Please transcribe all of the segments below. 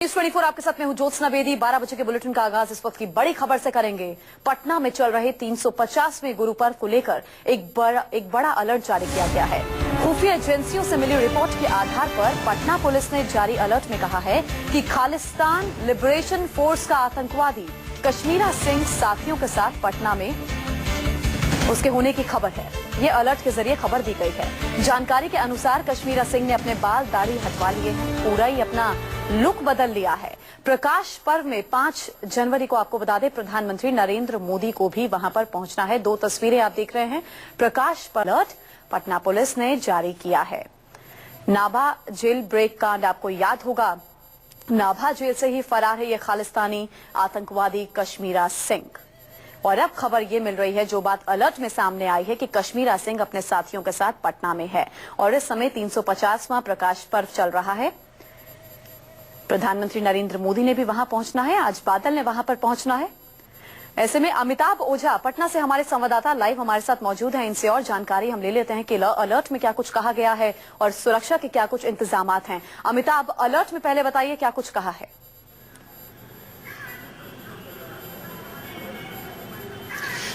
24 आपके साथ में हूं ज्योत्सना बेदी। 12 बजे के बुलेटिन का आगाज इस वक्त की बड़ी खबर से करेंगे। पटना में चल रहे 350वें गुरु पर्व को लेकर एक बड़ा अलर्ट जारी किया गया है। खुफिया एजेंसियों से मिली रिपोर्ट के आधार पर पटना पुलिस ने जारी अलर्ट में कहा है कि खालिस्तान लिबरेशन फोर्स का आतंकवादी कश्मीरा सिंह साथियों के साथ पटना में उसके होने की खबर है। ये अलर्ट के जरिए खबर दी गई है। जानकारी के अनुसार कश्मीरा सिंह ने अपने बाल दाढ़ी हटवा लिए हैं, पूरा ही अपना लुक बदल लिया है। प्रकाश पर्व में 5 जनवरी को आपको बता दें प्रधानमंत्री नरेंद्र मोदी को भी वहां पर पहुंचना है। 2 तस्वीरें आप देख रहे हैं। प्रकाश पर्व अलर्ट पटना पुलिस ने जारी किया है। नाभा जेल ब्रेक कांड आपको याद होगा। नाभा जेल से ही फरार है ये खालिस्तानी आतंकवादी कश्मीरा सिंह। और अब खबर ये मिल रही है, जो बात अलर्ट में सामने आई है कि कश्मीरा सिंह अपने साथियों के साथ पटना में है और इस समय 350वां प्रकाश पर्व चल रहा है। प्रधानमंत्री नरेंद्र मोदी ने भी वहां पहुंचना है, आज बादल ने वहां पर पहुंचना है। ऐसे में अमिताभ ओझा पटना से हमारे संवाददाता लाइव हमारे साथ मौजूद हैं। इनसे और जानकारी हम ले लेते हैं कि अलर्ट में क्या कुछ कहा गया है और सुरक्षा के क्या कुछ इंतजामात हैं। अमिताभ, अलर्ट में पहले बताइए क्या कुछ कहा है।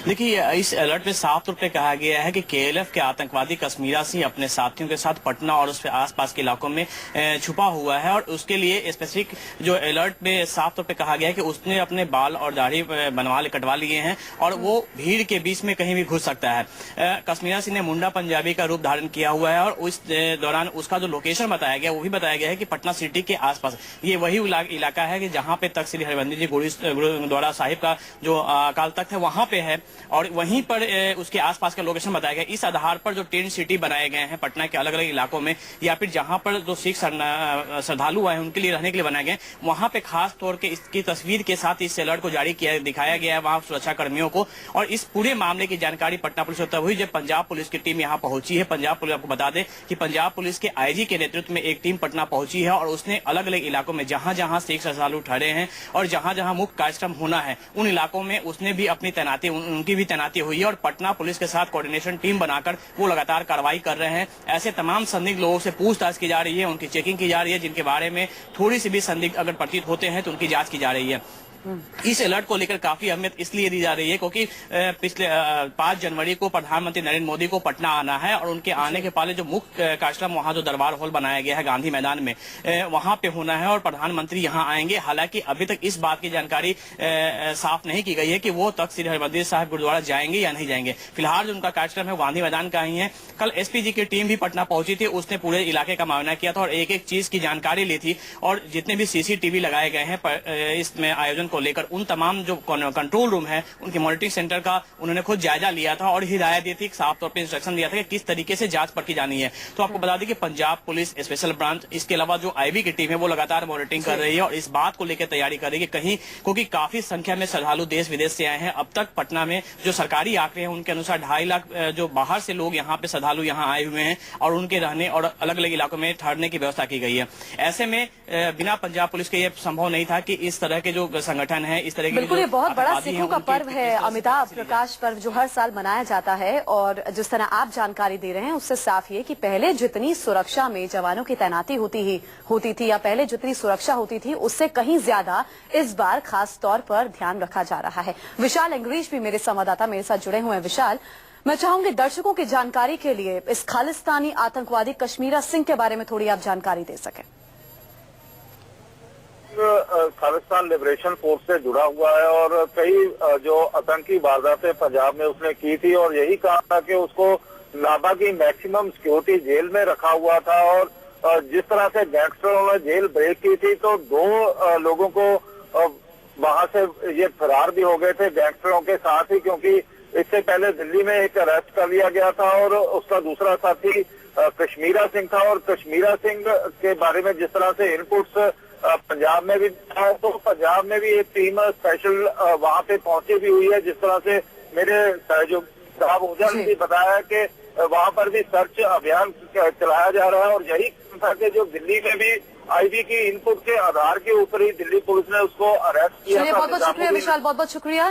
देखिए, इस अलर्ट में साफ तौर पे कहा गया है कि केएलएफ के आतंकवादी कश्मीरा सिंह अपने साथियों के साथ पटना और उसके आसपास के इलाकों में छुपा हुआ है और उसके लिए स्पेसिफिक जो अलर्ट में साफ तौर पे कहा गया है कि उसने अपने बाल और दाढ़ी कटवा लिए हैं और वो भीड़ के बीच में कहीं भी घुस सकता है। कश्मीरा सिंह ने मुंडा पंजाबी का रूप धारण किया हुआ है और उस दौरान उसका जो लोकेशन बताया गया वो भी बताया गया है कि पटना सिटी के आसपास ये वही इलाका है कि जहाँ पे तख्त श्री हरमंदिर जी गुरुद्वारा साहिब का जो अकाल तख्त है वहां पे है और वहीं पर उसके आसपास का लोकेशन बताया गया। इस आधार पर जो टेंट सिटी बनाए गए हैं पटना के अलग अलग इलाकों में या फिर जहां पर जो सिख श्रद्धालु आए हैं उनके लिए रहने के लिए बनाए गए, वहां पे खास तौर के इसकी तस्वीर के साथ इस अलर्ट को जारी दिखाया गया है वहां सुरक्षा कर्मियों को। और इस पूरे मामले की जानकारी पटना पुलिस को तब हुई जब पंजाब पुलिस की टीम यहाँ पहुंची है। पंजाब पुलिस, आपको बता दें कि पंजाब पुलिस के आईजी के नेतृत्व में एक टीम पटना पहुंची है और उसने अलग अलग इलाकों में जहां जहां सिख श्रद्धालु ठहरे हैं और जहां जहां मुख्य कार्यक्रम होना है उन इलाकों में उसने भी अपनी तैनाती उनकी भी तैनाती हुई है और पटना पुलिस के साथ कोऑर्डिनेशन टीम बनाकर वो लगातार कार्रवाई कर रहे हैं। ऐसे तमाम संदिग्ध लोगों से पूछताछ की जा रही है, उनकी चेकिंग की जा रही है, जिनके बारे में थोड़ी सी भी संदिग्ध अगर प्रतीत होते हैं तो उनकी जांच की जा रही है। इस अलर्ट को लेकर काफी अहमियत इसलिए दी जा रही है क्योंकि पिछले 5 जनवरी को प्रधानमंत्री नरेंद्र मोदी को पटना आना है और उनके आने के पहले जो मुख्य कार्यक्रम वहां जो दरबार हॉल बनाया गया है गांधी मैदान में वहां पे होना है और प्रधानमंत्री यहां आएंगे। हालांकि अभी तक इस बात की जानकारी साफ नहीं की गई है कि वो तख्त श्री हरमंदिर साहिब गुरुद्वारा जाएंगे या नहीं जाएंगे। फिलहाल जो उनका कार्यक्रम है गांधी मैदान का ही है। कल एसपीजी की टीम भी पटना पहुंची थी, उसने पूरे इलाके का मुआयना किया था और एक एक चीज की जानकारी ली थी और जितने भी सीसीटीवी लगाए गए हैं इसमें आयोजन को लेकर उन तमाम जो कंट्रोल रूम है उनके मॉनिटरिंग सेंटर का उन्होंने खुद जायजा लिया था और हिदायत दी थी, साफ तौर पे इंस्ट्रक्शन दिया था कि किस तरीके से जांच परखी जानी है। तो आपको बता दें कि पंजाब पुलिस स्पेशल ब्रांच, इसके अलावा जो आईबी की टीम है वो लगातार मॉनिटरिंग कर रही है और इस बात को लेकर तैयारी कर रही है कहीं, क्योंकि काफी संख्या में श्रद्धालु देश विदेश से आए हैं। अब तक पटना में जो सरकारी आंकड़े हैं उनके अनुसार 2.5 लाख जो बाहर से लोग यहाँ पे श्रद्धालु यहाँ आए हुए हैं और उनके रहने और अलग अलग इलाकों में ठहरने की व्यवस्था की गई है। ऐसे में बिना पंजाब पुलिस के ये संभव नहीं था कि इस तरह के जो संगठन है इस तरह बिल्कुल, ये बहुत बड़ा सिखों का पर्व है अमिताभ, प्रकाश पर्व जो हर साल मनाया जाता है। और जिस तरह आप जानकारी दे रहे हैं उससे साफ ये कि पहले जितनी सुरक्षा में जवानों की तैनाती होती थी या पहले जितनी सुरक्षा होती थी उससे कहीं ज्यादा इस बार खास तौर पर ध्यान रखा जा रहा है। विशाल अंग्रेज भी मेरे संवाददाता मेरे साथ जुड़े हुए हैं। विशाल, मैं चाहूंगी दर्शकों की जानकारी के लिए इस खालिस्तानी आतंकवादी कश्मीरा सिंह के बारे में थोड़ी आप जानकारी दे सकें। खालिस्तान लिबरेशन फोर्स से जुड़ा हुआ है और कई जो आतंकी वारदातें पंजाब में उसने की थी और यही कहा था कि उसको नाभा की मैक्सिमम सिक्योरिटी जेल में रखा हुआ था और जिस तरह से गैंगस्टरों ने जेल ब्रेक की थी तो 2 लोगों को वहां से ये फरार भी हो गए थे गैंगस्टरों के साथ ही, क्योंकि इससे पहले दिल्ली में एक अरेस्ट कर लिया गया था और उसका दूसरा साथी कश्मीरा सिंह था। और कश्मीरा सिंह के बारे में जिस तरह से इनपुट्स पंजाब में भी था तो पंजाब में भी एक टीम स्पेशल वहां पे पहुंची भी हुई है। जिस तरह से मेरे जो साहब ओझा ने भी बताया कि वहां पर भी सर्च अभियान चलाया जा रहा है और यही था कि जो दिल्ली में भी आईबी की इनपुट के आधार के ऊपर ही दिल्ली पुलिस ने उसको अरेस्ट किया था। बहुत बहुत शुक्रिया विशाल, बहुत बहुत शुक्रिया।